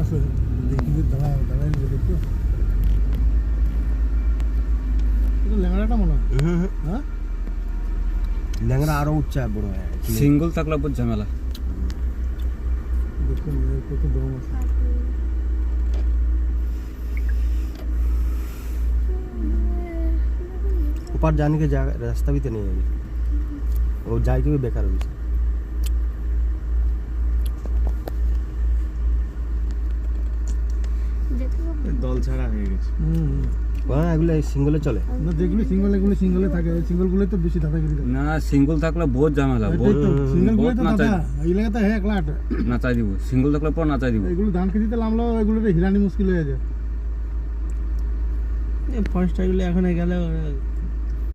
আসো দেখি যে দাঁড়াই দেখো এটা ল্যাংড়াটা মনে হয় হ্যাঁ ল্যাংড়া আরো উচ্চা বড় হয় সিঙ্গল থাকলে বহুত ঝামেলা। দেখুন কত দম আছে ऊपर जाने के रास्ता भी तो नहीं है वो जाए के भी बेकार हो गया দল ছাড়া হয়ে গেছে। वहाँ এগুলো সিঙ্গলে চলে না দেখলে সিঙ্গলে থাকে সিঙ্গলগুলোই তো বেশি দাদাগিরি করে না সিঙ্গল থাকলে বহুত ঝামেলা, বহুত সিঙ্গলগুলোই তো নাচাই দাদা এই লাগাতে হ্যাঁ একলা আটে নাচাই দিব। সিঙ্গল থাকলে পর নাচাই দিব। এগুলো ধান খেতে নামলো এগুলো হিরানি মুশকিল হয়ে যায় ফার্স্ট এগুলো এখন গেলে